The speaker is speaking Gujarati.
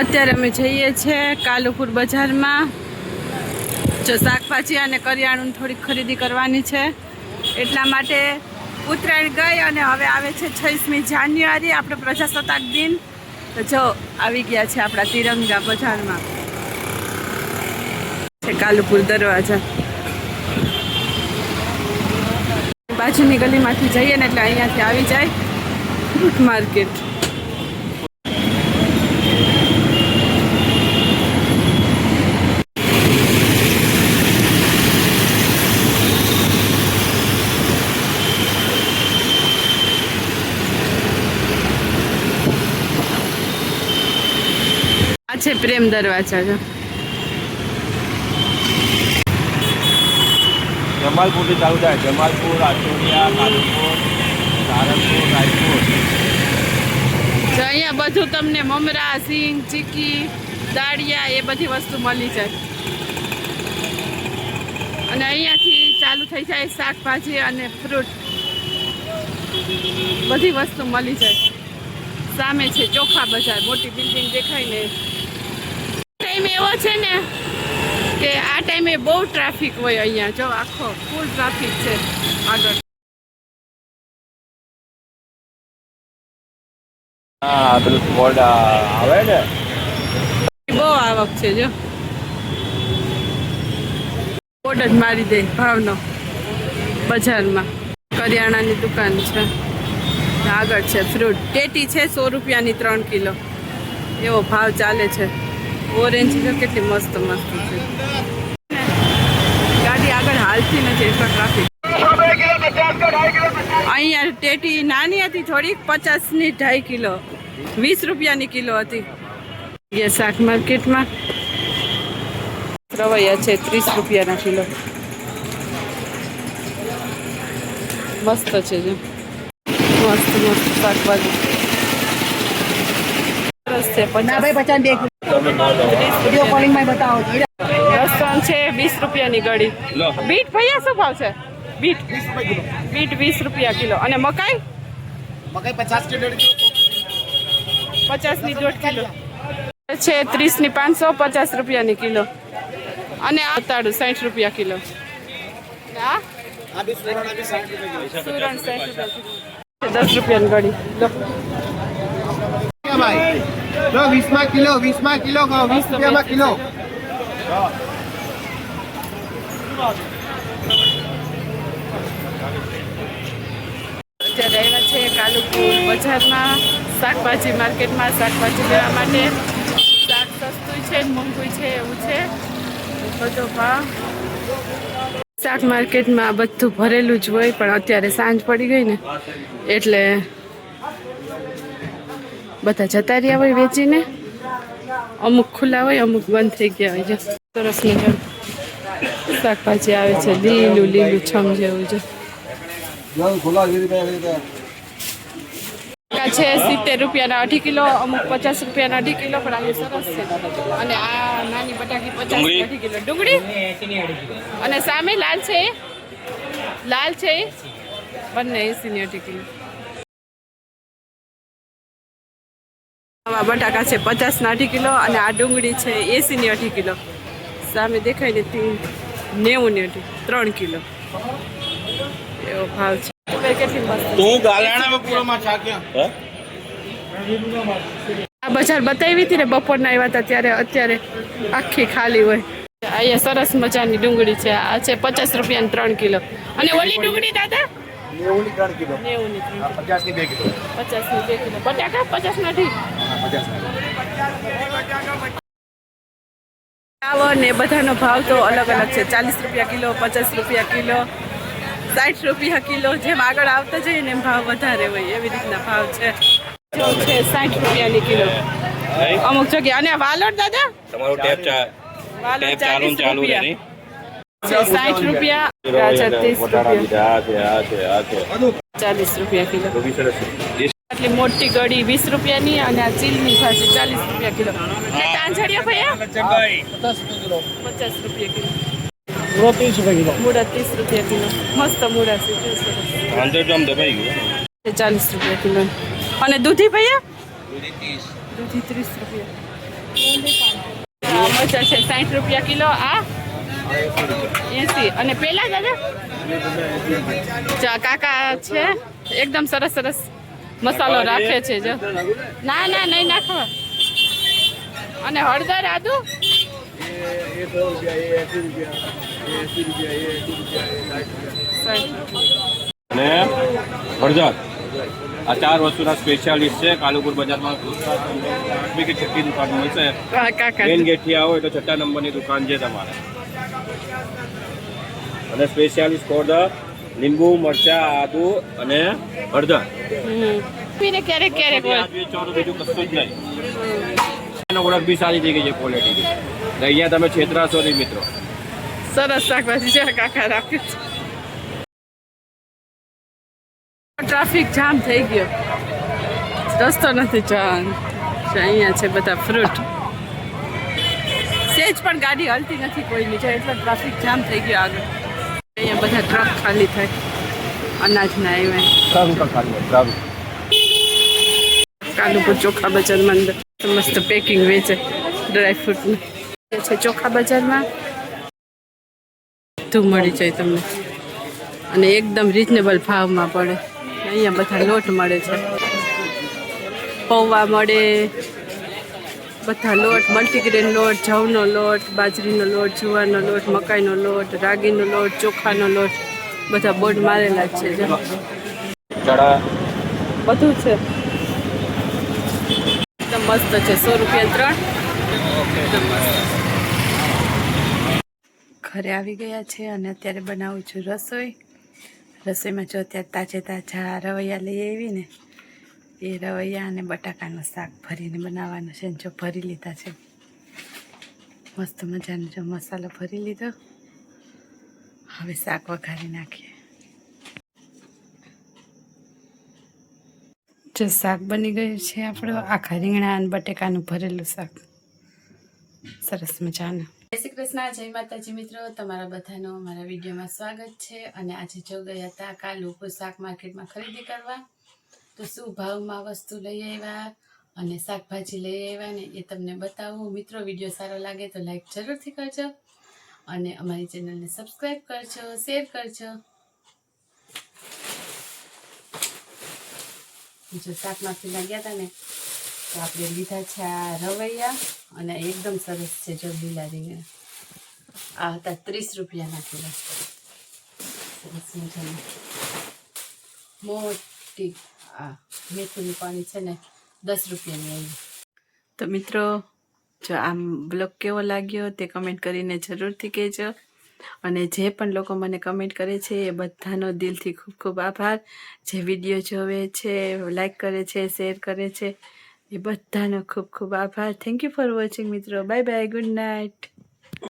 અત્યારે અમે જઈએ છીએ કાલુપુર બજારમાં. જો શાકભાજી અને કરિયાણું થોડીક ખરીદી કરવાની છે, એટલા માટે ઉત્તરાયણ ગઈ અને હવે આવે છે 26મી જાન્યુઆરી, આપણો પ્રજાસત્તાક દિન. તો જો આવી ગયા છે આપણા તિરંગા બજારમાં, છે કાલુપુર દરવાજા. બાજુની ગલીમાંથી જઈએ ને એટલે અહીંયાથી આવી જાય ફ્રૂટ માર્કેટ. આ છે પ્રેમ દરવાજા. જો જમાલપુર થી ચાલુ થાય. જમાલપુર, રાજોડિયા, કાલુપુર, સારંગપુર, રાયપુર. જો અહીંયા બધું તમને મમરા, સિંગ, ચીકી, દાળિયા એ બધી વસ્તુ મળી જાય. અને અહીંયાથી ચાલુ થઈ જાય શાકભાજી અને ફ્રૂટ, બધી વસ્તુ મળી જાય. સામે છે ચોખા બજાર, મોટી બિલ્ડિંગ દેખાય ને. ટાઈમ એવો છે ને કે આ ટાઈમે બહુ ટ્રાફિક હોય અહીંયા. જો આખો ફૂલ ટ્રાફિક છે આગળ. હા, પેલું સ્પોટ આવે ને, બહુ આવક છે. જો બોર્ડ જ મારી દે ભાવનો. બજારમાં કરિયાણાની દુકાન છે, આગળ છે ફ્રૂટ. ટેટી છે 100 રૂપિયાની 3 કિલો, એવો ભાવ ચાલે છે. ઓરેન્જ તો કેટલી મસ્ત મસ્ત છે. ગાડી આગળ હાલતી નથી, એટલો ટ્રાફિક. અહીંયા ટેટી નાની હતી થોડીક, 50ની 2.5 કિલો, 20 રૂપિયાની કિલો હતી. શાક માર્કેટમાં રવૈયા છે 30 રૂપિયાના કિલો, મસ્ત છે. જો મસ્ત મસ્ત શાકભાજી સરસ છે. 50 લસણ છે 20 રૂપિયાની ગળી. બીટ ભૈયા શું ભાવ છે? બીટ 20 રૂપિયા કિલો. અને મકાઈ 50ની 1.5 કિલો છે. 30ની 500, 50 રૂપિયાની કિલો. અને આ તાળું 60 રૂપિયા કિલો. સુરણ 60 રૂપિયા કિલો. 10 રૂપિયાની ગળી. લો 20 કિલો 20 કિલો 20 રૂપિયામાં કિલો. અત્યારે આવ્યા છે કાલુપુર બજારમાં, શાકભાજી માર્કેટમાં શાકભાજી લેવા માટે. શાક સસ્તું છે, મોંઘું છે, એવું છે બધો ભાવ. શાક માર્કેટમાં બધું ભરેલું જ હોય, પણ અત્યારે સાંજ પડી ગઈ ને એટલે બધા જતા રહ્યા હોય વેચીને. અમુક ખુલ્લા હોય, અમુક બંધ થઈ ગયા હોય. સરસ મજાનું શાકભાજી આવે છે, લીલું લીલું છમ જેવું છે. છે 70 રૂપિયાના 2.5 કિલો, અમુક 50 રૂપિયાના 2.5 કિલો, પણ આ સરસ છે. અને આ નાની બટાકી 50 2.5 કિલો. ડુંગળી અને સામે લાલ છે, લાલ છે બંને 80ની 2.5 કિલો. આવા બટાકા છે 50ના 2.5 કિલો, અને આ ડુંગળી છે 80ની 2.5 કિલો. સામે દેખાય ને 90ની 3 કિલો, એવો ભાવ છે. કેટલી મસ્ત. આ બજાર બતાવી હતી ને બપોરના આવ્યા હતા ત્યારે, અત્યારે આખી ખાલી હોય. અહીંયા સરસ મજાની ડુંગળી છે. આ છે 50 રૂપિયાની 3 કિલો. અને ઓલી ડુંગળી દાદા 90ની 3 કિલો. 90ની 3 કિલો. 50ની 2 કિલો. 50ની 2 કિલો. બટાકા 50ના 2. આવો ને બધાનો ભાવ તો અલગ અલગ છે. 40 રૂપિયા કિલો, 50 રૂપિયા કિલો, 60 રૂપિયા કિલો. જેમ આગળ આવતા જઈએ ને એમ ભાવ વધારે હોય, એવી રીતના ભાવ છે. જો છે 60 રૂપિયાની કિલો અમુક જગ્યા. અને વાલોડ દાદા તમારું ટેપ ચાલુ 60 રૂપિયા. ગાજર 30 રૂપિયા, 40 રૂપિયા કિલો. આટલી મોટી ગળી 20 રૂપિયાની, અને આ ચીલની ભાજી 40 રૂપિયા કિલો. અને તાંજળિયા ભૈયા 50 રૂપિયા કિલો. મૂળા 30 રૂપિયા કિલો. મસ્ત મૂળા છે, 40 રૂપિયા કિલો. અને દૂધી ભૈયા દૂધી 30 રૂપિયા. મરચાં છે 60 રૂપિયા કિલો. આ 80. અને પેલા દાદા કાકા છે એકદમ સરસ સરસ મસાલો રાખે છે જો. ના ના નહીં નાખવા. અને હળદર આદુ અને હળદર આ 4 વસ્તુના સ્પેશિયાલિસ્ટ છે કાલુપુર બજારમાં. આઠમી કે છઠ્ઠી દુકાન મળશે. કાકા મેન ગેટથી આવો એટલે 6ઠ્ઠા નંબરની દુકાન છે તમારે. અને સ્પેશિયાલિસ્ટ ફોર ધ લીંબુ મરચા આદુ અને હળદર. પીને ક્યારેક ક્યારેક હોય. વેચવાનું બીજું કશું જ નહીં. એનો ઓળખ બી સારી થઈ ગઈ છે ક્વોલિટી. અહીંયા તમે છેતરાશો નહીં મિત્રો. સરસ શાકભાજી છે કાકા રાખે છે. ટ્રાફિક જામ થઈ ગયો, રસ્તો નથી જવાનો. અહીંયા છે બધા ફ્રૂટ. સેજ પણ ગાડી હલતી નથી કોઈની જાય એટલે ટ્રાફિક જામ થઈ ગયો આગળ. અહીંયા બધા ટ્રક ખાલી થાય અનાજના આવ્યા. કાલુપુર ચોખા બજારમાં અંદર મસ્ત પેકિંગ વેચે ડ્રાયફ્રૂટનું છે. ચોખા બજારમાં બધું મળી જાય તમને અને એકદમ રિઝનેબલ ભાવમાં પડે. અહીંયા બધા લોટ મળે છે, પૌવા મળે, બધા લોટ, મલ્ટીગ્રેન લોટ, જવનો લોટ, બાજરીનો લોટ, જુવારનો લોટ, મકાઈનો લોટ, રાગીનો લોટ, ચોખાનો લોટ, બધા બોર્ડ મારેલા જ છે. બધું છે એકદમ મસ્ત છે. 100 રૂપિયા 3. એકદમ મસ્ત. ઘરે આવી ગયા છે અને અત્યારે બનાવું છું રસોઈ. રસોઈમાં જો અત્યારે તાજા રવૈયા લઈ આવી ને એ રવૈયા અને બટાકાનું શાક ભરીને બનાવવાનું છે. જો ભરી લીધા છે મસ્ત મજાનો જો મસાલો ભરી લીધો. હવે શાક વઘારી નાખીએ. જો શાક બની ગયું છે આપણું આખા રીંગણા અને બટેકાનું ભરેલું શાક. સરસ મજાનું. જય શ્રી કૃષ્ણ, જય માતાજી મિત્રો. તમારા બધાનો મારા વિડીયોમાં સ્વાગત છે. અને આજે જો ગયા હતા કાલુપુર શાક માર્કેટમાં ખરીદી કરવા, તો શું ભાવમાં વસ્તુ લઈ આવ્યા અને શાકભાજી લઈ આવ્યા ને એ તમને બતાવું. મિત્રો વિડીયો સારો લાગે તો લાઈક જરૂરથી કરજો અને અમારી ચેનલને સબસ્ક્રાઈબ કરજો, શેર કરજો. જો શાકમાંથી લાગ્યા હતા ને તો આપણે લીધા છે આ રવૈયા અને એકદમ સરસ છે જો લીલા રીંગણા. આ હતા 30 રૂપિયાના કિલો. સરસ મજાની મોટી આ મેથીનું પાણી છે ને 10 રૂપિયાની આવી. તો મિત્રો જો આમ બ્લોગ કેવો લાગ્યો તે કમેન્ટ કરીને જરૂરથી કહેજો. અને જે પણ લોકો મને કમેન્ટ કરે છે એ બધાનો દિલથી ખૂબ ખૂબ આભાર. જે વિડીયો જોવે છે, લાઈક કરે છે, શેર કરે છે, એ બધાનો ખૂબ ખૂબ આભાર. થેન્ક યુ ફોર વોચિંગ મિત્રો. Bye bye, good night.